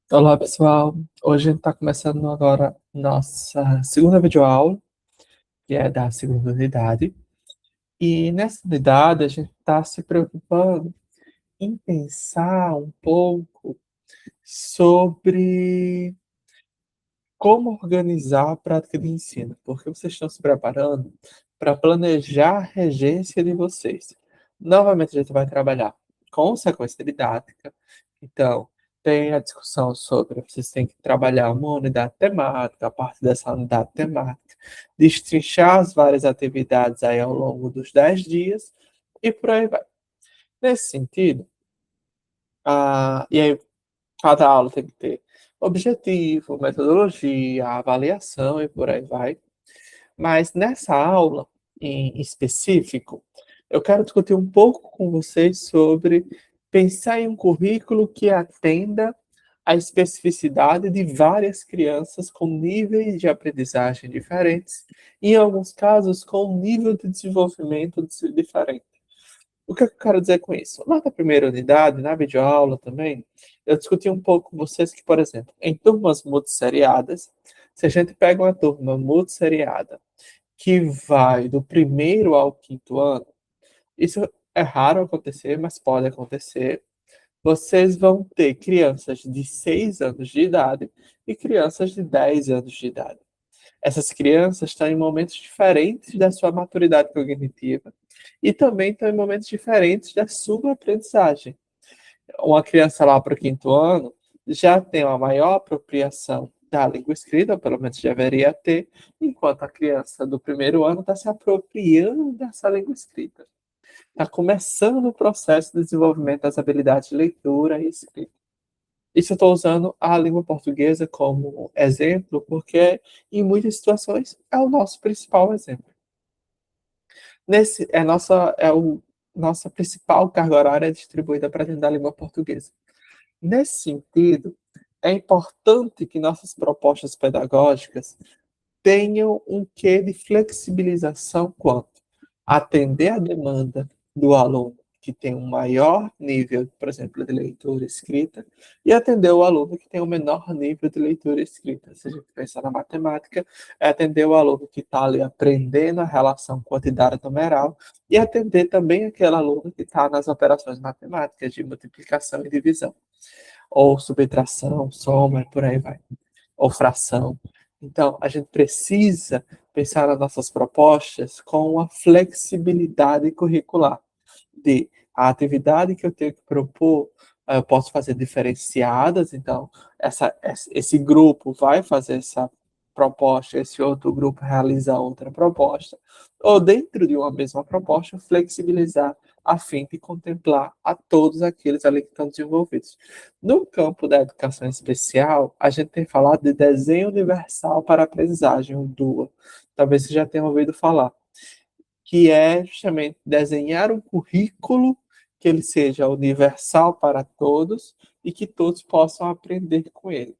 Olá, pessoal. Hoje a gente está começando agora nossa segunda videoaula, que é da segunda unidade. E nessa unidade a gente está se preocupando em pensar um pouco sobre como organizar a prática de ensino, porque vocês estão se preparando para planejar a regência de vocês. Novamente, a gente vai trabalhar com sequência didática. Então, tem a discussão sobre vocês têm que trabalhar uma unidade temática, a partir dessa unidade temática, destrinchar as várias atividades aí ao longo dos 10 dias e por aí vai. Nesse sentido, e aí cada aula tem que ter objetivo, metodologia, avaliação e por aí vai. Mas nessa aula, em específico, eu quero discutir um pouco com vocês sobre pensar em um currículo que atenda à especificidade de várias crianças com níveis de aprendizagem diferentes, e em alguns casos com um nível de desenvolvimento diferente. O que eu quero dizer com isso? Lá na primeira unidade, na videoaula também, eu discuti um pouco com vocês que, por exemplo, em turmas multisseriadas, se a gente pega uma turma multisseriada que vai do primeiro ao quinto ano, isso é raro acontecer, mas pode acontecer. Vocês vão ter crianças de 6 anos de idade e crianças de 10 anos de idade. Essas crianças estão em momentos diferentes da sua maturidade cognitiva e também estão em momentos diferentes da sua aprendizagem. Uma criança lá para o quinto ano já tem uma maior apropriação da língua escrita, ou pelo menos deveria ter, enquanto a criança do primeiro ano está se apropriando dessa língua escrita. Está começando o processo de desenvolvimento das habilidades de leitura e escrita. Isso eu estou usando a língua portuguesa como exemplo, porque em muitas situações é o nosso principal exemplo. Nossa principal carga horária distribuída para dentro da língua portuguesa. Nesse sentido, é importante que nossas propostas pedagógicas tenham um quê de flexibilização quanto a atender a demanda do aluno que tem um maior nível, por exemplo, de leitura e escrita, e atender o aluno que tem um menor nível de leitura e escrita. Se a gente pensar na matemática, é atender o aluno que está ali aprendendo a relação quantidade numeral e atender também aquele aluno que está nas operações matemáticas de multiplicação e divisão, ou subtração, soma, e por aí vai, ou fração. Então, a gente precisa pensar nas nossas propostas com uma flexibilidade curricular de a atividade que eu tenho que propor, eu posso fazer diferenciadas, então esse grupo vai fazer essa proposta, esse outro grupo realiza outra proposta, ou dentro de uma mesma proposta, flexibilizar a fim de contemplar a todos aqueles ali que estão desenvolvidos. No campo da educação especial, a gente tem falado de desenho universal para aprendizagem, o DUA. Talvez você já tenha ouvido falar, que é justamente desenhar um currículo que ele seja universal para todos e que todos possam aprender com ele.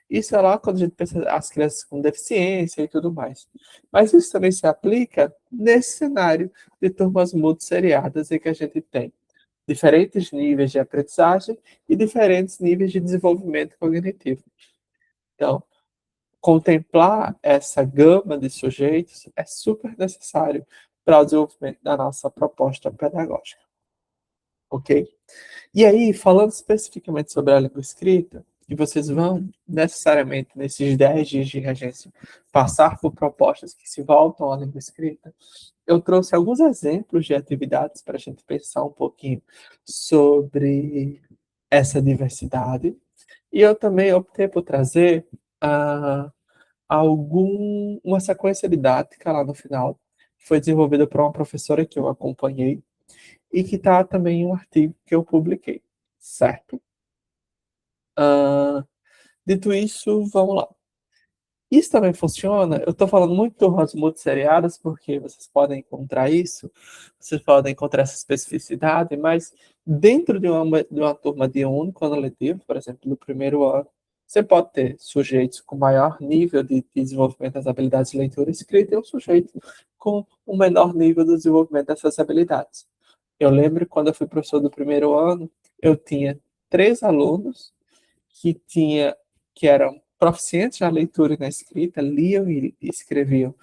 Isso é lá quando a gente pensa as crianças com deficiência e tudo mais. Mas isso também se aplica nesse cenário de turmas multisseriadas em que a gente tem diferentes níveis de aprendizagem e diferentes níveis de desenvolvimento cognitivo. Então, contemplar essa gama de sujeitos é super necessário para o desenvolvimento da nossa proposta pedagógica, ok? E aí, falando especificamente sobre a língua escrita, que vocês vão necessariamente, nesses 10 dias de regência, passar por propostas que se voltam à língua escrita, eu trouxe alguns exemplos de atividades para a gente pensar um pouquinho sobre essa diversidade. E eu também optei por trazer ah, uma sequência didática lá no final, que foi desenvolvida por uma professora que eu acompanhei e que está também em um artigo que eu publiquei, certo? Ah, dito isso, vamos lá. Isso também funciona. Eu estou falando muito de turmas multisseriadas, porque vocês podem encontrar isso, vocês podem encontrar essa especificidade, mas dentro de uma turma de um único ano letivo, por exemplo, no primeiro ano, você pode ter sujeitos com maior nível de desenvolvimento das habilidades de leitura e escrita e um sujeito com um menor nível de desenvolvimento dessas habilidades. Eu lembro quando eu fui professor do primeiro ano, eu tinha 3 alunos que eram proficientes na leitura e na escrita, liam e escreviam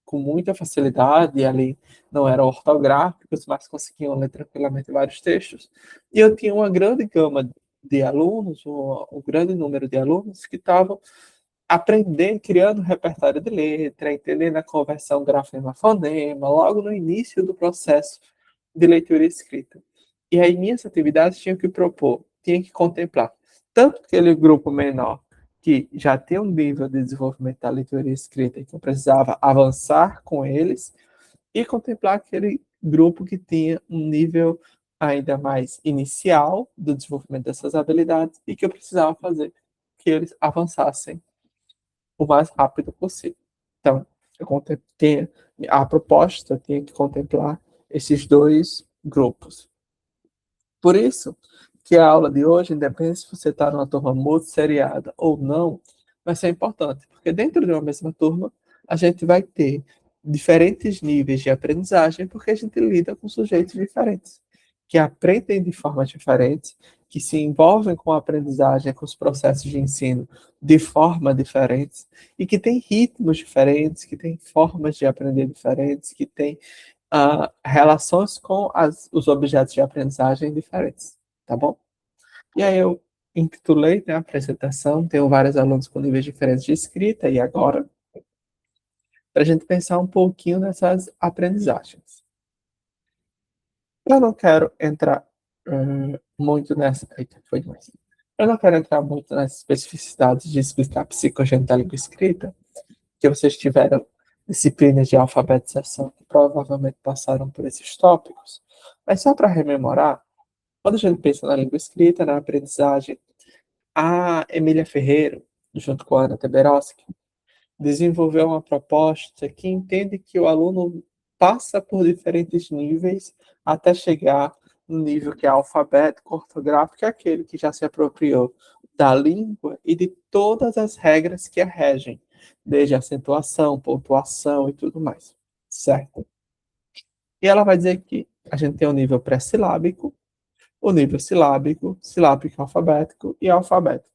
com muita facilidade, e ali não eram ortográficos, mas conseguiam ler tranquilamente vários textos. E eu tinha uma grande gama de alunos, um grande número de alunos que estavam aprendendo, criando um repertório de letra, entendendo a conversão grafema-fonema, logo no início do processo de leitura e escrita. E aí minhas atividades tinham que propor, tinham que contemplar tanto aquele grupo menor que já tem um nível de desenvolvimento da leitura e escrita e que eu precisava avançar com eles, e contemplar aquele grupo que tinha um nível ainda mais inicial do desenvolvimento dessas habilidades e que eu precisava fazer que eles avançassem o mais rápido possível. Então, eu contemplei, a proposta tinha que contemplar esses dois grupos. Por isso que a aula de hoje, independente se você está numa turma multisseriada ou não, vai ser importante, porque dentro de uma mesma turma, a gente vai ter diferentes níveis de aprendizagem, porque a gente lida com sujeitos diferentes, que aprendem de formas diferentes, que se envolvem com a aprendizagem, com os processos de ensino de forma diferentes, e que têm ritmos diferentes, que têm formas de aprender diferentes, que têm relações com os objetos de aprendizagem diferentes, tá bom? E aí eu intitulei, né, a apresentação, tenho vários alunos com níveis diferentes de escrita, e agora, para a gente pensar um pouquinho nessas aprendizagens. Eu não quero entrar muito nessa. Eita, foi demais. Eu não quero entrar muito nas especificidades de explicar psicogênita língua escrita, que vocês tiveram disciplinas de alfabetização que provavelmente passaram por esses tópicos, mas só para rememorar, quando a gente pensa na língua escrita, na aprendizagem, a Emília Ferreiro, junto com a Ana Teberoski, desenvolveu uma proposta que entende que o aluno passa por diferentes níveis até chegar no nível que é alfabético, ortográfico, é aquele que já se apropriou da língua e de todas as regras que a regem, desde acentuação, pontuação e tudo mais, certo? E ela vai dizer que a gente tem o nível pré-silábico, o nível silábico, silábico alfabético e alfabético.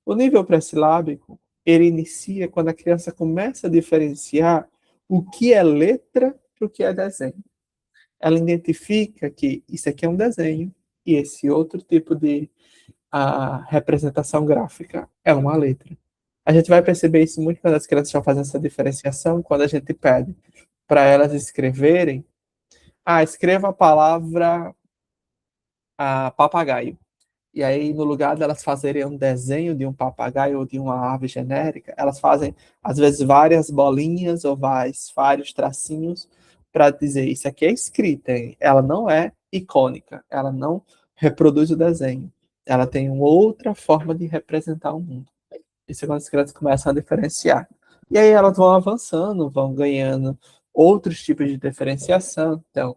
O nível pré-silábico, ele inicia quando a criança começa a diferenciar o que é letra e o que é desenho. Ela identifica que isso aqui é um desenho e esse outro tipo de representação gráfica é uma letra. A gente vai perceber isso muito quando as crianças já fazem essa diferenciação, quando a gente pede para elas escreverem. Escreva a palavra papagaio. E aí, no lugar delas fazerem um desenho de um papagaio ou de uma ave genérica, elas fazem, às vezes, várias bolinhas ou vários tracinhos para dizer isso aqui é escrita, hein? Ela não é icônica, ela não reproduz o desenho. Ela tem uma outra forma de representar o mundo. Isso é quando as crianças começam a diferenciar. E aí elas vão avançando, vão ganhando outros tipos de diferenciação. Então,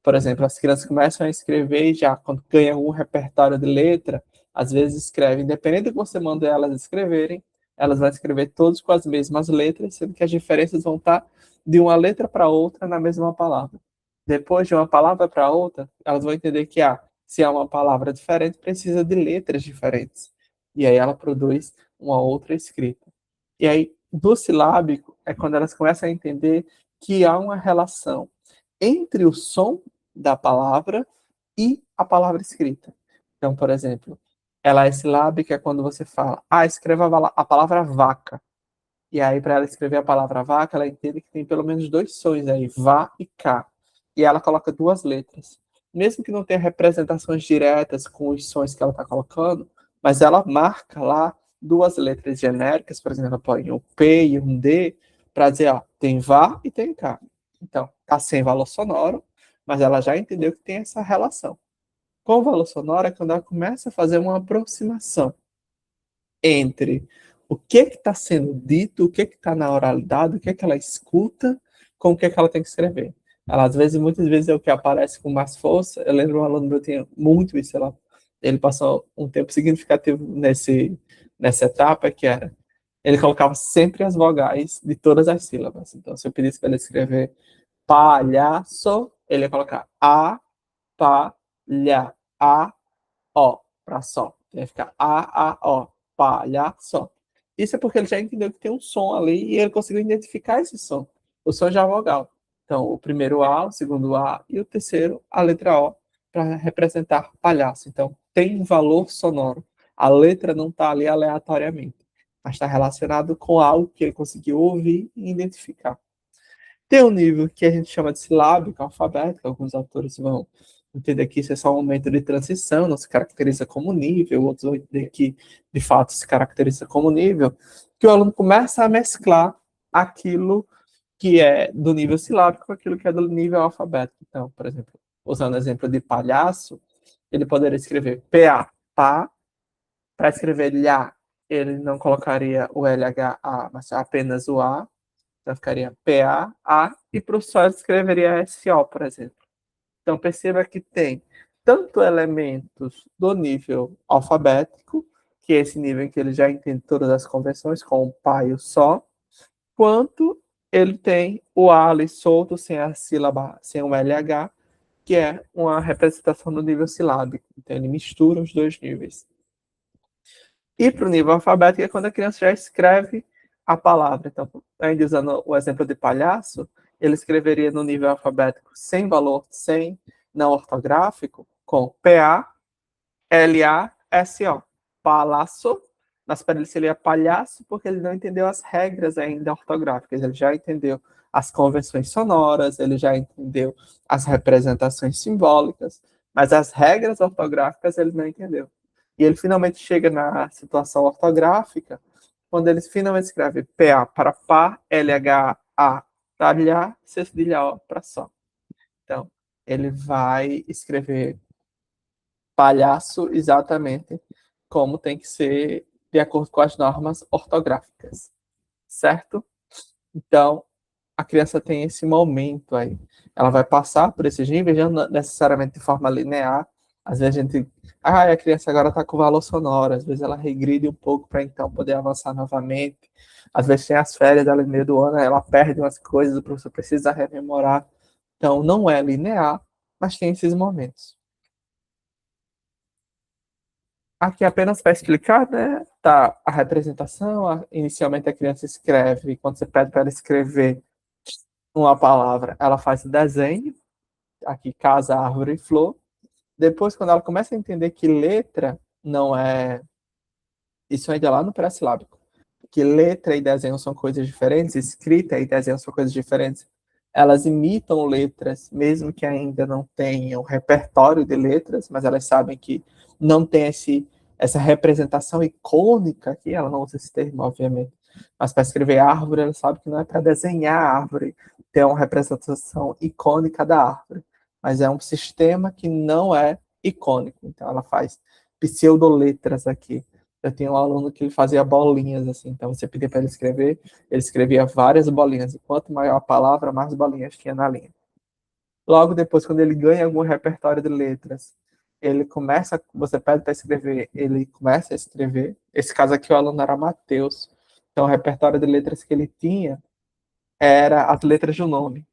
por exemplo, as crianças começam a escrever e já quando ganham um repertório de letra, às vezes escrevem, independente do que você manda elas escreverem, elas vão escrever todos com as mesmas letras, sendo que as diferenças vão estar de uma letra para outra na mesma palavra. Depois de uma palavra para outra, elas vão entender que se é uma palavra diferente, precisa de letras diferentes. E aí ela produz uma outra escrita. E aí, do silábico, é quando elas começam a entender que há uma relação entre o som da palavra e a palavra escrita. Então, por exemplo, ela é silábica quando você fala, escreva a palavra vaca. E aí, para ela escrever a palavra vaca, ela entende que tem pelo menos dois sons aí, vá e cá. E ela coloca duas letras. Mesmo que não tenha representações diretas com os sons que ela está colocando, mas ela marca lá duas letras genéricas, por exemplo, ela põe um P e um D, para dizer, tem vá e tem cá. Então, está sem valor sonoro, mas ela já entendeu que tem essa relação. Com o valor sonoro é quando ela começa a fazer uma aproximação entre o que está sendo dito, o que está na oralidade, o que ela escuta, com o que ela tem que escrever. Ela, às vezes, muitas vezes é o que aparece com mais força. Eu lembro um aluno meu tinha muito isso, ele passou um tempo significativo nessa etapa, que era, ele colocava sempre as vogais de todas as sílabas. Então, se eu pedisse para ele escrever palhaço, ele ia colocar a, pa, lha, a, ó, para só. Vai ficar A-A-O, palhaço. Isso é porque ele já entendeu que tem um som ali e ele conseguiu identificar esse som. O som já é vogal. Então, o primeiro A, o segundo A e o terceiro, a letra O, para representar palhaço. Então, tem um valor sonoro. A letra não está ali aleatoriamente, mas está relacionado com algo que ele conseguiu ouvir e identificar. Tem um nível que a gente chama de silábico, alfabético, alguns autores vão entender que isso é só um momento de transição, não se caracteriza como nível, outros vão entender que, de fato, se caracteriza como nível, que o aluno começa a mesclar aquilo que é do nível silábico com aquilo que é do nível alfabético. Então, por exemplo, usando o exemplo de palhaço, ele poderia escrever PA, pá, para escrever lhá, ele não colocaria o LHA, mas apenas o A, então ficaria PA, A, e para o SO ele escreveria SO, por exemplo. Então perceba que tem tanto elementos do nível alfabético, que é esse nível em que ele já entende todas as convenções, com o PA e o SO, quanto ele tem o A ali solto, sem a sílaba, sem o LH, que é uma representação do nível silábico. Então ele mistura os dois níveis. E para o nível alfabético é quando a criança já escreve a palavra. Então, ainda usando o exemplo de palhaço, ele escreveria no nível alfabético sem valor, sem não ortográfico, com P-A-L-A-S-O. Palhaço, mas para ele seria palhaço porque ele não entendeu as regras ainda ortográficas. Ele já entendeu as convenções sonoras, ele já entendeu as representações simbólicas, mas as regras ortográficas ele não entendeu. E ele finalmente chega na situação ortográfica, quando ele finalmente escreve PA para pá, LHA para lhá, C cedilha O para só. Então, ele vai escrever palhaço exatamente como tem que ser de acordo com as normas ortográficas, certo? Então, a criança tem esse momento aí. Ela vai passar por esses níveis, não necessariamente de forma linear. Às vezes a gente. Ah, a criança agora está com valor sonoro. Às vezes ela regride um pouco para então poder avançar novamente. Às vezes tem as férias dela no meio do ano, ela perde umas coisas, o professor precisa rememorar. Então, não é linear, mas tem esses momentos. Aqui apenas para explicar, né? Tá a representação. Inicialmente a criança escreve, quando você pede para ela escrever uma palavra, ela faz o desenho, aqui casa, árvore e flor. Depois, quando ela começa a entender que letra não é. Isso ainda é lá no pré-silábico. Que letra e desenho são coisas diferentes, escrita e desenho são coisas diferentes. Elas imitam letras, mesmo que ainda não tenham repertório de letras, mas elas sabem que não tem essa representação icônica aqui, ela não usa esse termo, obviamente, mas para escrever árvore, ela sabe que não é para desenhar a árvore, ter uma representação icônica da árvore, mas é um sistema que não é icônico, então ela faz pseudoletras aqui. Eu tinha um aluno que ele fazia bolinhas, assim, então você pedia para ele escrevia várias bolinhas, e quanto maior a palavra, mais bolinhas tinha na linha. Logo depois, quando ele ganha algum repertório de letras, ele começa, você pede para escrever, ele começa a escrever. Esse caso aqui, o aluno era Matheus, então o repertório de letras que ele tinha era as letras do nome.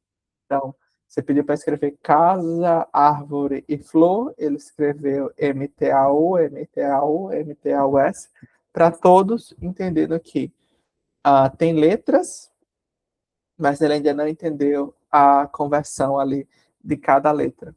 Então, você pediu para escrever casa, árvore e flor, ele escreveu MTAU, MTAU, MTAUS, para todos entendendo que tem letras, mas ele ainda não entendeu a conversão ali de cada letra.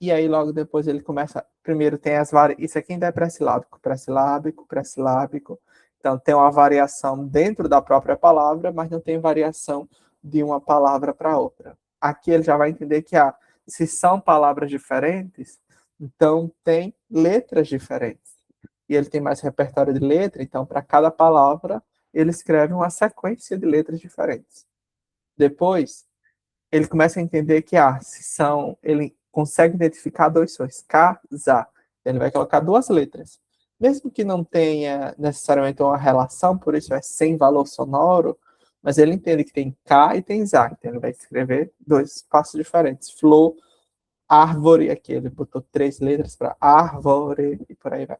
E aí logo depois ele começa, primeiro tem as variações, isso aqui ainda é pré-silábico, pré-silábico, pré-silábico, então tem uma variação dentro da própria palavra, mas não tem variação de uma palavra para outra. Aqui ele já vai entender que se são palavras diferentes, então tem letras diferentes. E ele tem mais repertório de letra, então para cada palavra ele escreve uma sequência de letras diferentes. Depois, ele começa a entender que se são, ele consegue identificar dois sons, casa. Ele vai colocar duas letras. Mesmo que não tenha necessariamente uma relação, por isso é sem valor sonoro, mas ele entende que tem K e tem ZA. Então ele vai escrever dois espaços diferentes. Flor, árvore, aqui ele botou três letras para árvore e por aí vai.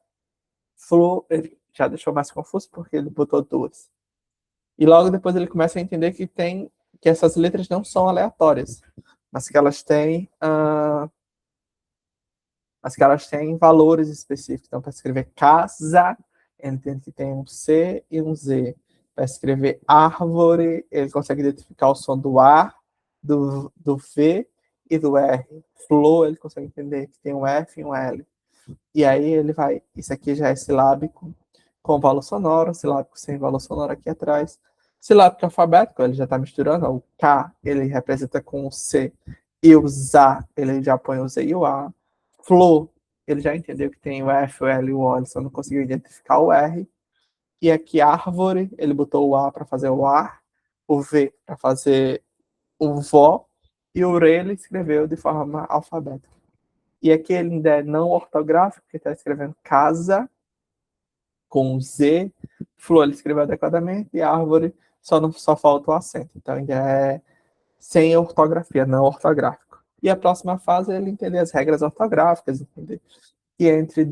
Flor, ele já deixou mais confuso porque ele botou duas. E logo depois ele começa a entender que essas letras não são aleatórias, mas que elas têm mas que elas têm valores específicos. Então, para escrever casa, ele entende que tem um C e um Z. Para escrever árvore, ele consegue identificar o som do A, do V e do R. Flor, ele consegue entender que tem um F e um L. E aí ele vai, isso aqui já é silábico com valor sonoro, silábico sem valor sonoro aqui atrás. Silábico alfabético, ele já está misturando, o K ele representa com o C, e o ZA, ele já põe o Z e o A. Flor, ele já entendeu que tem o F, o L e o O, ele só não conseguiu identificar o R. E aqui árvore, ele botou o A para fazer o ar, o V para fazer o vó, e o RE ele escreveu de forma alfabética. E aqui ele ainda é não ortográfico, porque está escrevendo casa com Z, flor ele escreveu adequadamente, e árvore só falta o acento. Então ainda é sem ortografia, não ortográfico. E a próxima fase é ele entender as regras ortográficas, entender que entre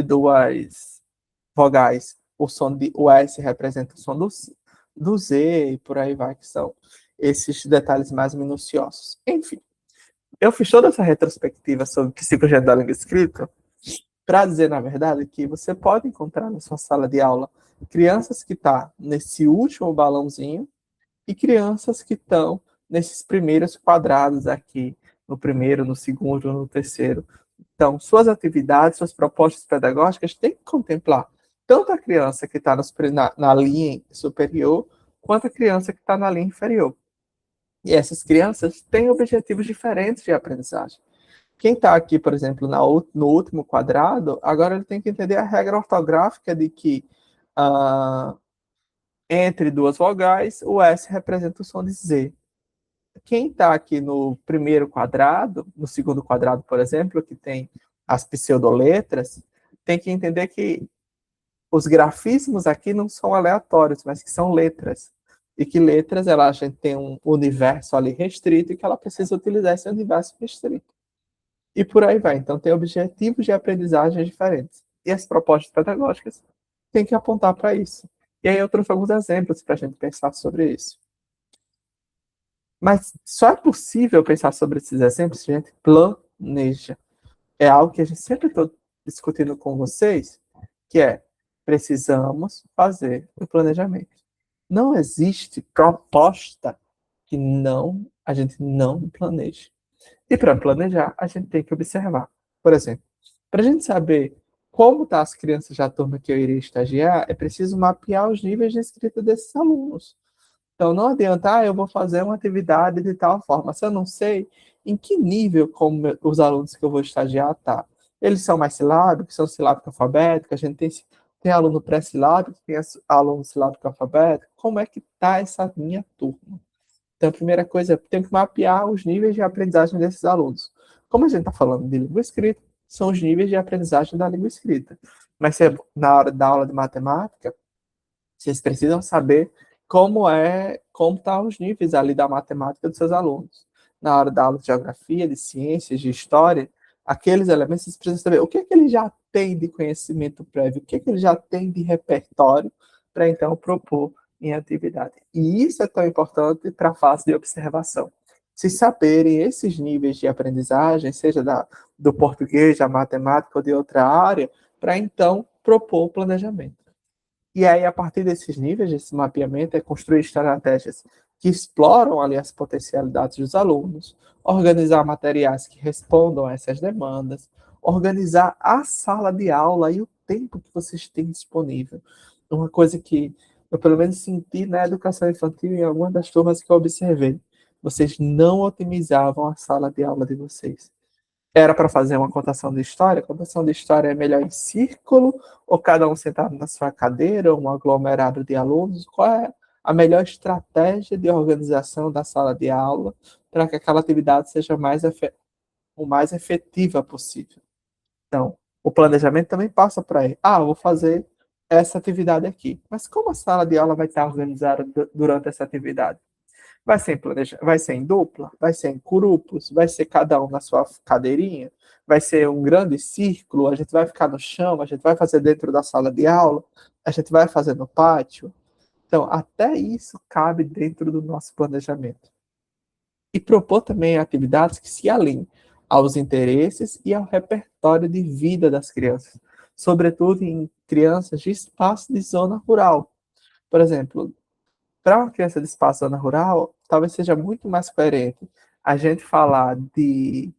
duas vogais, o S representa o som do Z e por aí vai, que são esses detalhes mais minuciosos. Enfim, eu fiz toda essa retrospectiva sobre psicologia da língua escrita para dizer, na verdade, que você pode encontrar na sua sala de aula crianças que estão nesse último balãozinho e crianças que estão nesses primeiros quadrados aqui, no primeiro, no segundo, no terceiro. Então, suas atividades, suas propostas pedagógicas têm que contemplar tanto a criança que está na linha superior, quanto a criança que está na linha inferior. E essas crianças têm objetivos diferentes de aprendizagem. Quem está aqui, por exemplo, no último quadrado, agora ele tem que entender a regra ortográfica de que entre duas vogais, o S representa o som de Z. Quem está aqui no primeiro quadrado, no segundo quadrado, por exemplo, que tem as pseudoletras, tem que entender que os grafismos aqui não são aleatórios, mas que são letras. E que letras, a gente tem um universo ali restrito e que ela precisa utilizar esse universo restrito. E por aí vai. Então, tem objetivos de aprendizagem diferentes. E as propostas pedagógicas têm que apontar para isso. E aí eu trouxe alguns exemplos para a gente pensar sobre isso. Mas só é possível pensar sobre esses exemplos se a gente planeja. É algo que a gente sempre está discutindo com vocês, que é precisamos fazer o planejamento. Não existe proposta que a gente não planeje. E para planejar, a gente tem que observar. Por exemplo, para a gente saber como estão as crianças da turma que eu iria estagiar, é preciso mapear os níveis de escrita desses alunos. Então, não adianta, eu vou fazer uma atividade de tal forma. Se eu não sei em que nível como os alunos que eu vou estagiar tá. Eles são mais silábicos, são silábico alfabético, a gente tem aluno pré-silábico, tem aluno silábico alfabético. Como é que tá essa minha turma? Então, a primeira coisa, tem que mapear os níveis de aprendizagem desses alunos. Como a gente está falando de língua escrita, são os níveis de aprendizagem da língua escrita. Mas na hora da aula de matemática, vocês precisam saber como estão os níveis ali da matemática dos seus alunos. Na hora da aula de geografia, de ciências, de história, aqueles elementos vocês precisam saber o que é que ele já tem de conhecimento prévio, o que é que ele já tem de repertório para então propor em atividade. E isso é tão importante para a fase de observação. Se saberem esses níveis de aprendizagem, seja do português, da matemática ou de outra área, para então propor o planejamento. E aí, a partir desses níveis, desse mapeamento, é construir estratégias que exploram ali as potencialidades dos alunos, organizar materiais que respondam a essas demandas, organizar a sala de aula e o tempo que vocês têm disponível. Uma coisa que eu, pelo menos, senti na educação infantil em algumas das turmas que eu observei. Vocês não otimizavam a sala de aula de vocês. Era para fazer uma contação de história? A contação de história é melhor em círculo, ou cada um sentado na sua cadeira, ou um aglomerado de alunos? Qual é a melhor estratégia de organização da sala de aula para que aquela atividade seja o mais efetiva possível? Então, o planejamento também passa por aí. Eu vou fazer essa atividade aqui. Mas como a sala de aula vai estar organizada durante essa atividade? Vai ser em dupla? Vai ser em grupos? Vai ser cada um na sua cadeirinha? Vai ser um grande círculo? A gente vai ficar no chão? A gente vai fazer dentro da sala de aula? A gente vai fazer no pátio? Então, até isso cabe dentro do nosso planejamento. E propor também atividades que se alinhem aos interesses e ao repertório de vida das crianças, sobretudo em crianças de espaço de zona rural. Por exemplo, para uma criança de espaço zona rural, talvez seja muito mais coerente a gente falar de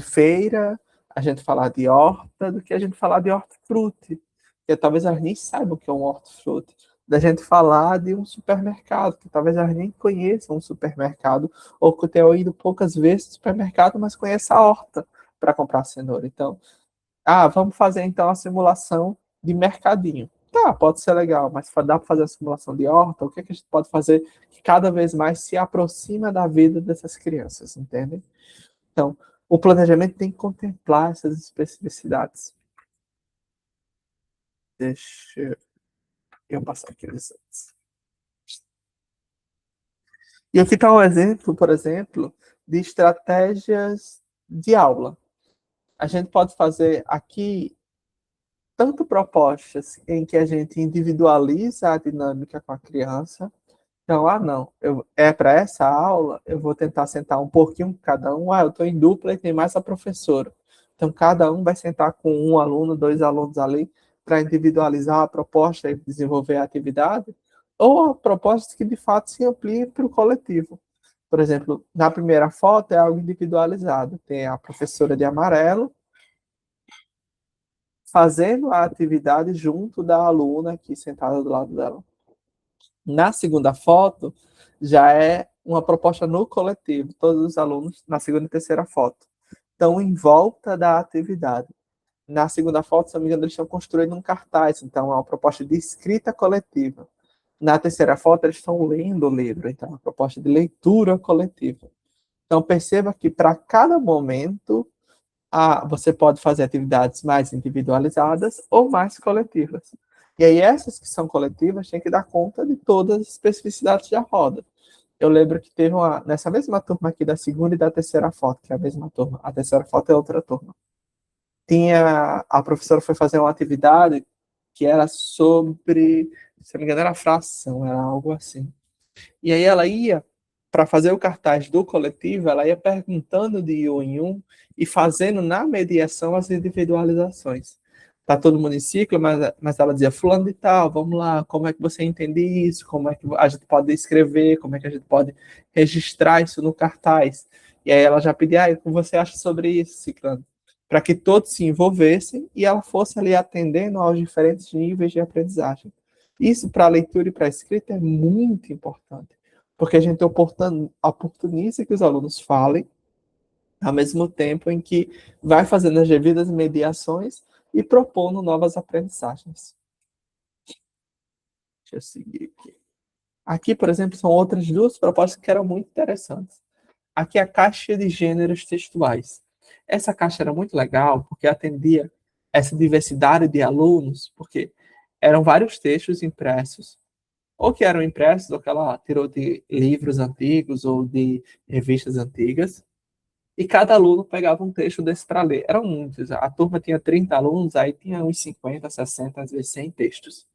feira, a gente falar de horta, do que a gente falar de hortifruti. Porque talvez elas nem saibam o que é um hortifruti. Da gente falar de um supermercado, que talvez elas nem conheçam um supermercado, ou que tenham ido poucas vezes no supermercado, mas conheçam a horta para comprar cenoura. Então, vamos fazer então a simulação de mercadinho. Tá, pode ser legal, mas dá para fazer a simulação de horta? O que, é que a gente pode fazer que cada vez mais se aproxima da vida dessas crianças, entende? Então, o planejamento tem que contemplar essas especificidades. Deixa eu passar aqui eles antes. E aqui está um exemplo, por exemplo, de estratégias de aula. A gente pode fazer aqui tanto propostas em que a gente individualiza a dinâmica com a criança. Então, não, é para essa aula, eu vou tentar sentar um pouquinho com cada um. Eu estou em dupla e tem mais a professora. Então, cada um vai sentar com um aluno, dois alunos ali, para individualizar a proposta e desenvolver a atividade, ou propostas que de fato se ampliem para o coletivo. Por exemplo, na primeira foto é algo individualizado. Tem a professora de amarelo fazendo a atividade junto da aluna aqui sentada do lado dela. Na segunda foto, já é uma proposta no coletivo, todos os alunos, na segunda e terceira foto, estão em volta da atividade. Na segunda foto, se não me engano, eles estão construindo um cartaz, então é uma proposta de escrita coletiva. Na terceira foto, eles estão lendo o livro, então é uma proposta de leitura coletiva. Então perceba que para cada momento, você pode fazer atividades mais individualizadas ou mais coletivas. E aí essas que são coletivas têm que dar conta de todas as especificidades da roda. Eu lembro que teve nessa mesma turma aqui da segunda e da terceira foto, que é a mesma turma, a terceira foto é outra turma. A professora foi fazer uma atividade que era sobre, se não me engano, era fração, era algo assim. E aí ela ia, para fazer o cartaz do coletivo, ela ia perguntando de um em um e fazendo na mediação as individualizações. Tá todo mundo em ciclo, mas ela dizia, fulano de tal, vamos lá, como é que você entende isso? Como é que a gente pode escrever? Como é que a gente pode registrar isso no cartaz? E aí ela já pedia, o que você acha sobre isso, ciclano? Para que todos se envolvessem e ela fosse ali atendendo aos diferentes níveis de aprendizagem. Isso para a leitura e para a escrita é muito importante, porque a gente oportuniza que os alunos falem, ao mesmo tempo em que vai fazendo as devidas mediações e propondo novas aprendizagens. Deixa eu seguir aqui. Aqui, por exemplo, são outras duas propostas que eram muito interessantes. Aqui é a caixa de gêneros textuais. Essa caixa era muito legal porque atendia essa diversidade de alunos, porque eram vários textos impressos, ou que eram impressos, ou que ela tirou de livros antigos ou de revistas antigas, e cada aluno pegava um texto desse para ler. Eram muitos, a turma tinha 30 alunos, aí tinha uns 50, 60, às vezes 100 textos.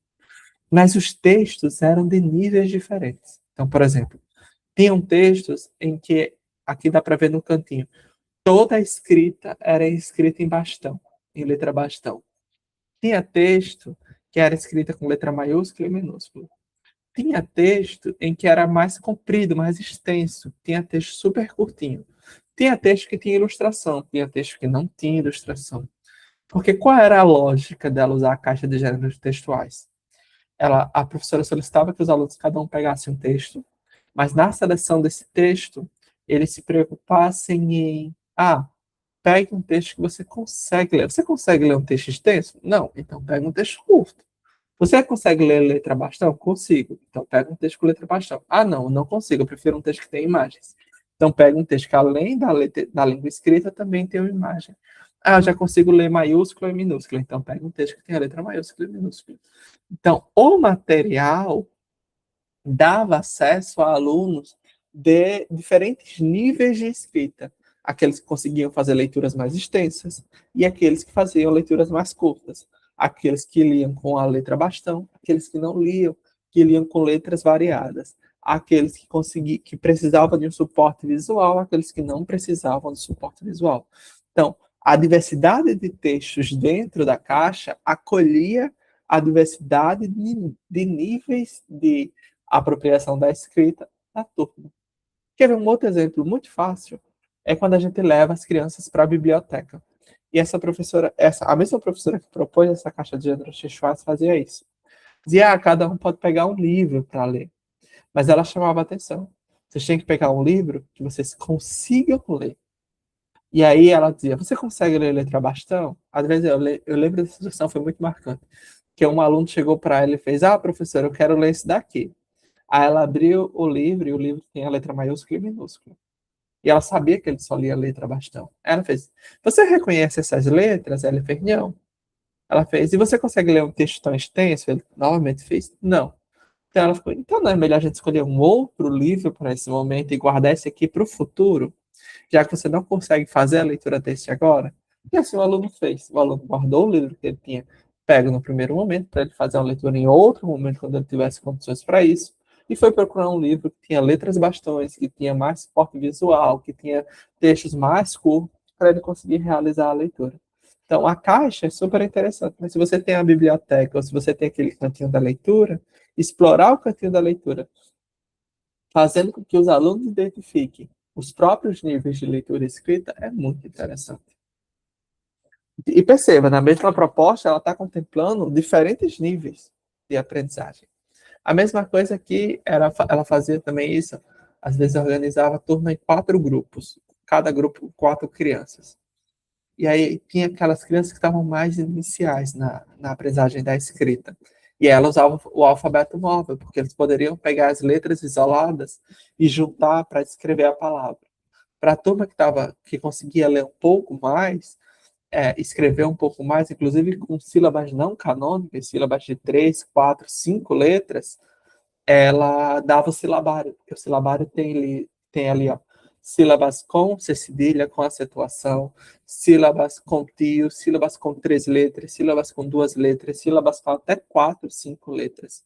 Mas os textos eram de níveis diferentes. Então, por exemplo, tinham textos em que, aqui dá para ver no cantinho, toda a escrita era escrita em bastão, em letra bastão. Tinha texto que era escrita com letra maiúscula e minúscula. Tinha texto em que era mais comprido, mais extenso. Tinha texto super curtinho. Tinha texto que tinha ilustração. Tinha texto que não tinha ilustração. Porque qual era a lógica dela usar a caixa de gêneros textuais? A professora solicitava que os alunos cada um pegasse um texto, mas na seleção desse texto, eles se preocupassem em, pegue um texto que você consegue ler. Você consegue ler um texto extenso? Não. Então pega um texto curto. Você consegue ler letra bastão? Consigo. Então pega um texto com letra bastão. Não, não consigo. Eu prefiro um texto que tem imagens. Então pega um texto que além da língua escrita também tem uma imagem. Eu já consigo ler maiúscula e minúscula. Então pega um texto que tem a letra maiúscula e minúscula. Então o material dava acesso a alunos de diferentes níveis de escrita. Aqueles que conseguiam fazer leituras mais extensas e aqueles que faziam leituras mais curtas. Aqueles que liam com a letra bastão, aqueles que não liam, que liam com letras variadas. aqueles que precisavam de um suporte visual, aqueles que não precisavam de suporte visual. Então, a diversidade de textos dentro da caixa acolhia a diversidade de níveis de apropriação da escrita da turma. Quer ver um outro exemplo muito fácil? É quando a gente leva as crianças para a biblioteca. E essa professora, a mesma professora que propôs essa caixa de André Schwartz fazia isso. Dizia, cada um pode pegar um livro para ler. Mas ela chamava a atenção. Vocês têm que pegar um livro que vocês consigam ler. E aí ela dizia, você consegue ler letra bastão? Às vezes eu lembro dessa situação, foi muito marcante. Que um aluno chegou para ela e fez, professora, eu quero ler esse daqui. Aí ela abriu o livro e o livro tem a letra maiúscula e minúscula. E ela sabia que ele só lia letra bastão. Ela fez, você reconhece essas letras? Ela fez, não. Ela fez, e você consegue ler um texto tão extenso? Ele novamente fez, não. Então ela ficou, então não é melhor a gente escolher um outro livro para esse momento e guardar esse aqui para o futuro, já que você não consegue fazer a leitura desse agora? E assim o aluno fez. O aluno guardou o livro que ele tinha pego no primeiro momento, para ele fazer uma leitura em outro momento, quando ele tivesse condições para isso, e foi procurar um livro que tinha letras bastões, que tinha mais suporte visual, que tinha textos mais curtos, para ele conseguir realizar a leitura. Então, a caixa é super interessante, mas se você tem a biblioteca, ou se você tem aquele cantinho da leitura, explorar o cantinho da leitura, fazendo com que os alunos identifiquem os próprios níveis de leitura e escrita, é muito interessante. E perceba, na mesma proposta, ela está contemplando diferentes níveis de aprendizagem. A mesma coisa que ela fazia também isso, às vezes organizava a turma em 4 grupos, cada grupo 4 crianças. E aí tinha aquelas crianças que estavam mais iniciais na aprendizagem da escrita. E ela usava o alfabeto móvel, porque eles poderiam pegar as letras isoladas e juntar para escrever a palavra. Para a turma que conseguia ler um pouco mais, escrever um pouco mais, inclusive com sílabas não canônicas, sílabas de 3, 4, 5 letras, ela dava o silabário, porque o silabário tem ali, ó, sílabas com C cedilha, com acentuação, sílabas com tio, sílabas com 3 letras, sílabas com 2 letras, sílabas com até 4, 5 letras.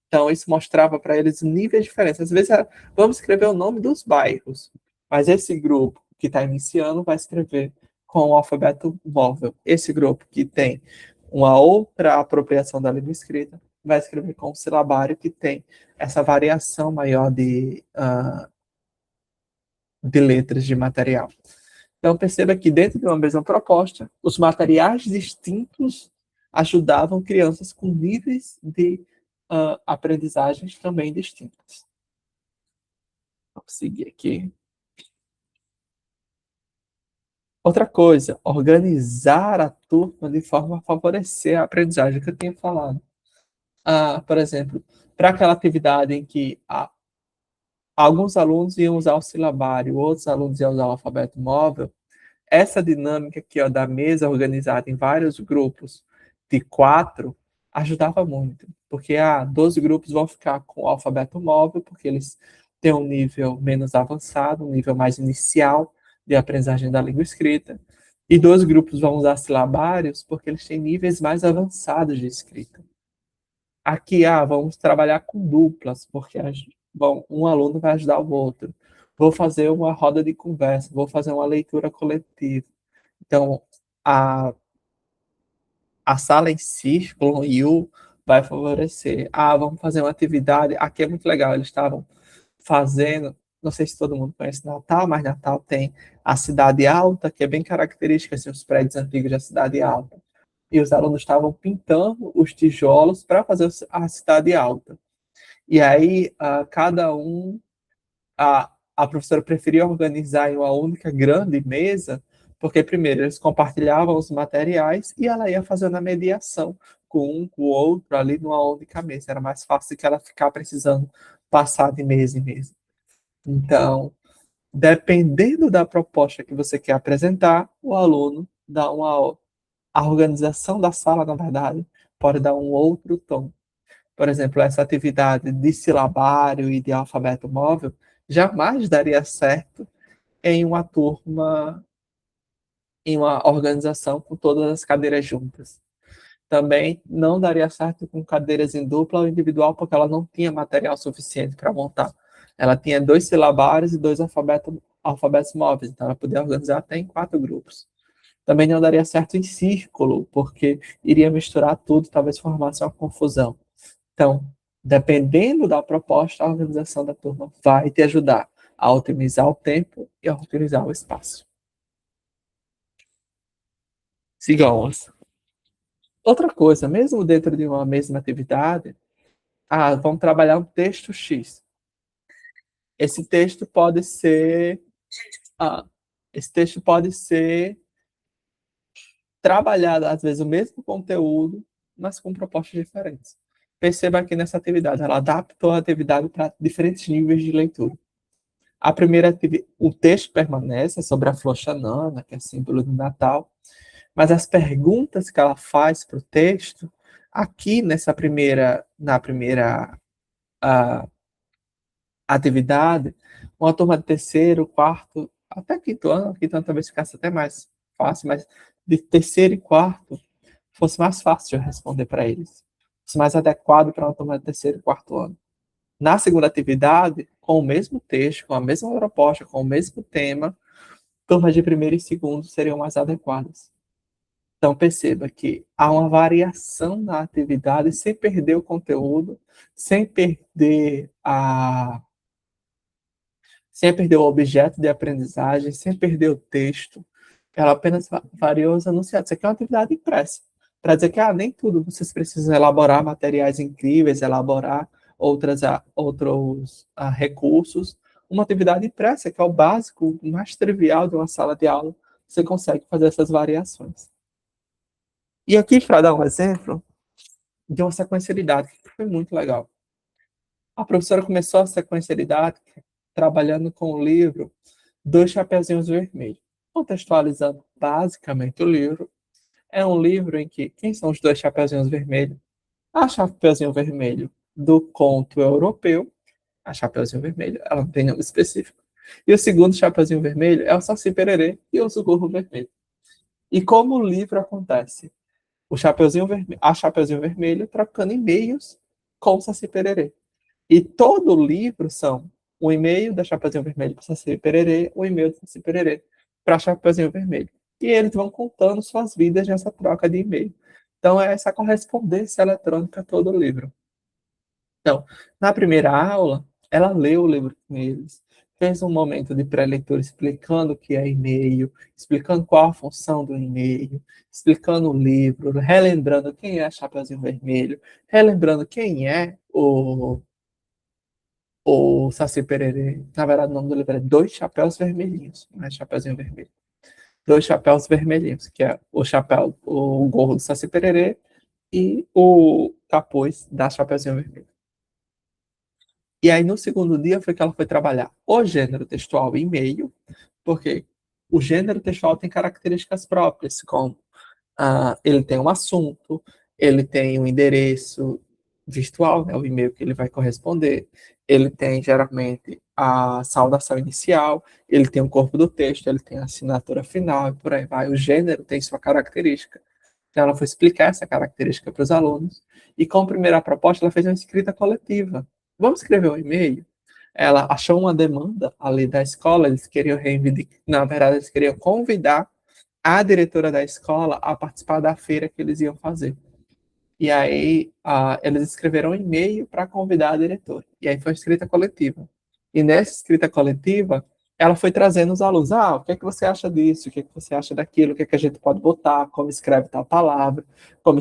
Então, isso mostrava para eles níveis diferentes. Às vezes, vamos escrever o nome dos bairros, mas esse grupo que está iniciando vai escrever com o alfabeto móvel. Esse grupo que tem uma outra apropriação da língua escrita vai escrever com o silabário que tem essa variação maior de letras de material. Então, perceba que dentro de uma mesma proposta, os materiais distintos ajudavam crianças com níveis de aprendizagens também distintas. Vamos seguir aqui. Outra coisa, organizar a turma de forma a favorecer a aprendizagem que eu tinha falado. Por exemplo, para aquela atividade em que alguns alunos iam usar o silabário, outros alunos iam usar o alfabeto móvel, essa dinâmica aqui, ó, da mesa organizada em vários grupos de 4 ajudava muito, porque 12 grupos vão ficar com o alfabeto móvel, porque eles têm um nível menos avançado, um nível mais inicial de aprendizagem da língua escrita, e 12 grupos vão usar silabários, porque eles têm níveis mais avançados de escrita. Aqui, vamos trabalhar com duplas, porque um aluno vai ajudar o outro. Vou fazer uma roda de conversa, vou fazer uma leitura coletiva. Então, a sala em círculo e o vai favorecer. Vamos fazer uma atividade. Aqui é muito legal, eles estavam fazendo, não sei se todo mundo conhece Natal, mas Natal tem a Cidade Alta, que é bem característica, assim, os prédios antigos da Cidade Alta. E os alunos estavam pintando os tijolos para fazer a Cidade Alta. E aí, cada um, a professora preferia organizar em uma única grande mesa, porque, primeiro, eles compartilhavam os materiais e ela ia fazendo a mediação com um, com o outro, ali numa única mesa. Era mais fácil do que ela ficar precisando passar de mesa em mesa. Então, dependendo da proposta que você quer apresentar, o aluno dá a organização da sala, na verdade, pode dar um outro tom. Por exemplo, essa atividade de silabário e de alfabeto móvel jamais daria certo em uma turma, em uma organização com todas as cadeiras juntas. Também não daria certo com cadeiras em dupla ou individual, porque ela não tinha material suficiente para montar. Ela tinha 2 silabares e 2 alfabetos móveis, então ela podia organizar até em 4 grupos. Também não daria certo em círculo, porque iria misturar tudo, talvez formasse uma confusão. Então, dependendo da proposta, a organização da turma vai te ajudar a otimizar o tempo e a otimizar o espaço. Sigamos. Outra coisa, mesmo dentro de uma mesma atividade, vamos trabalhar um texto X. Esse texto pode ser, ah, esse texto pode ser trabalhado, às vezes, o mesmo conteúdo, mas com propostas diferentes. Perceba que nessa atividade, ela adaptou a atividade para diferentes níveis de leitura. A primeira atividade, o texto permanece sobre a flor xanana, que é símbolo do Natal, mas as perguntas que ela faz para o texto, aqui na primeira uh, atividade, uma turma de terceiro, quarto, até quinto ano talvez ficasse até mais fácil, mas de terceiro e quarto fosse mais fácil de responder para eles, fosse mais adequado para uma turma de terceiro e quarto ano. Na segunda atividade, com o mesmo texto, com a mesma proposta, com o mesmo tema, turmas de primeiro e segundo seriam mais adequadas. Então, perceba que há uma variação na atividade sem perder o conteúdo, sem perder o objeto de aprendizagem, sem perder o texto. Ela apenas variou os enunciados. Isso aqui é uma atividade impressa. Para dizer que nem tudo vocês precisam elaborar materiais incríveis, elaborar outros recursos. Uma atividade impressa, que é o básico, o mais trivial de uma sala de aula, você consegue fazer essas variações. E aqui, para dar um exemplo, de uma sequencialidade, que foi muito legal. A professora começou a sequencialidade trabalhando com o livro Dois Chapeuzinhos Vermelhos. Contextualizando basicamente o livro, é um livro em que, quem são os dois Chapeuzinhos Vermelhos? A Chapeuzinho Vermelho do conto europeu, a Chapeuzinho Vermelho, ela não tem nome específico, e o segundo Chapeuzinho Vermelho é o Saci Pererê e o Zorro Vermelho. E como o livro acontece? A Chapeuzinho Vermelho trocando e-mails com o Saci Pererê. E todo o livro são o e-mail da Chapeuzinho Vermelho para o Saci Pererê, o e-mail do Saci Pererê para Chapeuzinho Vermelho. E eles vão contando suas vidas nessa troca de e-mail. Então, é essa correspondência eletrônica todo o livro. Então, na primeira aula, ela leu o livro com eles, fez um momento de pré-leitura explicando o que é e-mail, explicando qual a função do e-mail, explicando o livro, relembrando quem é a Chapeuzinho Vermelho, relembrando quem é o Saci Pererê. Na verdade, o nome do livro é Dois Chapéus Vermelhinhos, não é Chapeuzinho Vermelho. Dois Chapéus Vermelhinhos, que é o gorro do Saci Pererê e o capuz da Chapeuzinho Vermelho. E aí, no segundo dia, foi que ela foi trabalhar o gênero textual em e-mail, porque o gênero textual tem características próprias, como ele tem um assunto, ele tem um endereço virtual, né, o e-mail que ele vai corresponder, ele tem geralmente a saudação inicial, ele tem o corpo do texto, ele tem a assinatura final e por aí vai. O gênero tem sua característica. Então, ela foi explicar essa característica para os alunos. E como primeira proposta, ela fez uma escrita coletiva. Vamos escrever um e-mail? Ela achou uma demanda ali da escola, eles queriam reivindicar, na verdade, eles queriam convidar a diretora da escola a participar da feira que eles iam fazer. E aí, eles escreveram um e-mail para convidar a diretora. E aí foi escrita coletiva. E nessa escrita coletiva, ela foi trazendo os alunos. O que é que você acha disso? O que é que você acha daquilo? O que é que a gente pode botar? Como escreve tal palavra? Como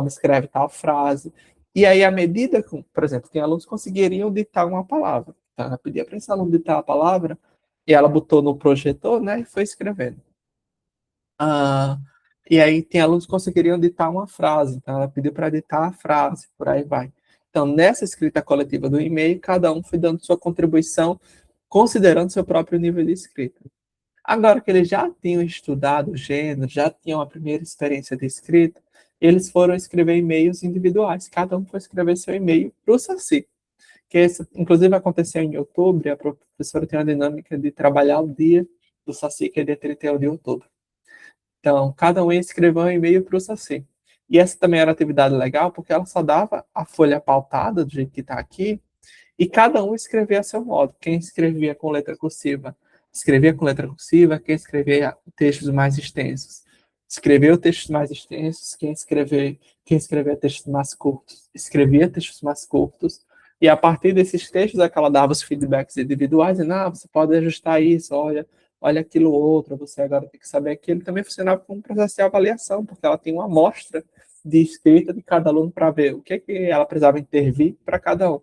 escreve tal frase? E aí, à medida que, por exemplo, tem alunos que conseguiriam ditar uma palavra. Então, ela pedia para esse aluno ditar a palavra, e ela botou no projetor, né, e foi escrevendo. Ah, e aí tem alunos que conseguiriam ditar uma frase, então ela pediu para ditar a frase, por aí vai. Então, nessa escrita coletiva do e-mail, cada um foi dando sua contribuição, considerando seu próprio nível de escrita. Agora que eles já tinham estudado o gênero, já tinham a primeira experiência de escrita, eles foram escrever e-mails individuais, cada um foi escrever seu e-mail para o Saci, que esse, inclusive aconteceu em outubro, e a professora tem uma dinâmica de trabalhar o dia do Saci, que é dia 31 de outubro. Então, cada um ia escrever um e-mail para o Saci. E essa também era atividade legal, porque ela só dava a folha pautada, do jeito que está aqui, e cada um escrevia a seu modo. Quem escrevia com letra cursiva, escrevia com letra cursiva. Quem escrevia textos mais extensos, escreveu textos mais extensos. Quem escrevia textos mais curtos, escrevia textos mais curtos. E a partir desses textos é que ela dava os feedbacks individuais, dizendo, você pode ajustar isso, olha aquilo outro, você agora tem que saber aquilo. Também funcionava como um processo de avaliação, porque ela tem uma amostra de escrita de cada aluno para ver o que ela precisava intervir para cada um.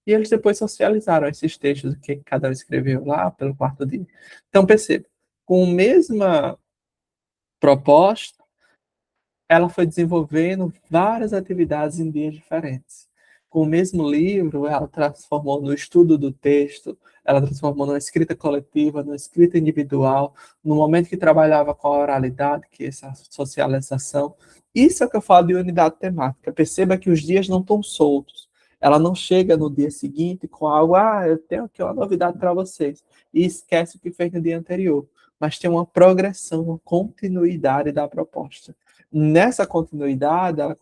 E eles depois socializaram esses textos que cada um escreveu lá pelo quarto dia. Então, perceba, com a mesma proposta, ela foi desenvolvendo várias atividades em dias diferentes. Com o mesmo livro, ela transformou no estudo do texto, ela transformou numa escrita coletiva, numa escrita individual, no momento que trabalhava com a oralidade, que é essa socialização. Isso é o que eu falo de unidade temática. Perceba que os dias não estão soltos. Ela não chega no dia seguinte com algo, eu tenho aqui uma novidade para vocês, e esquece o que fez no dia anterior. Mas tem uma progressão, uma continuidade da proposta. Nessa continuidade, ela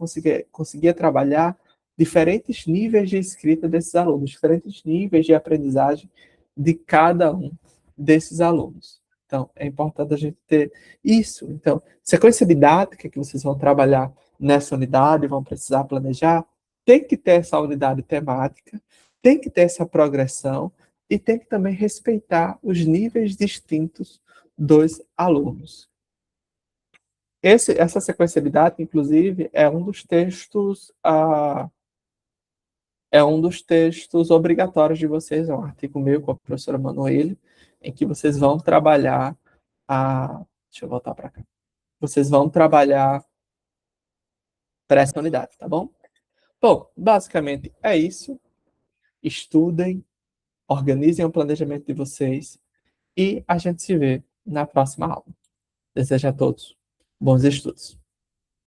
conseguia trabalhar diferentes níveis de escrita desses alunos, diferentes níveis de aprendizagem de cada um desses alunos. Então, é importante a gente ter isso. Então, sequência didática que vocês vão trabalhar nessa unidade, vão precisar planejar, tem que ter essa unidade temática, tem que ter essa progressão e tem que também respeitar os níveis distintos dos alunos. Essa sequência didática, inclusive, é um dos textos obrigatórios de vocês, é um artigo meu com a professora Manoel, em que vocês vão trabalhar a. Deixa eu voltar para cá. Vocês vão trabalhar para essa unidade, tá bom? Bom, basicamente é isso. Estudem, organizem o planejamento de vocês e a gente se vê na próxima aula. Desejo a todos bons estudos.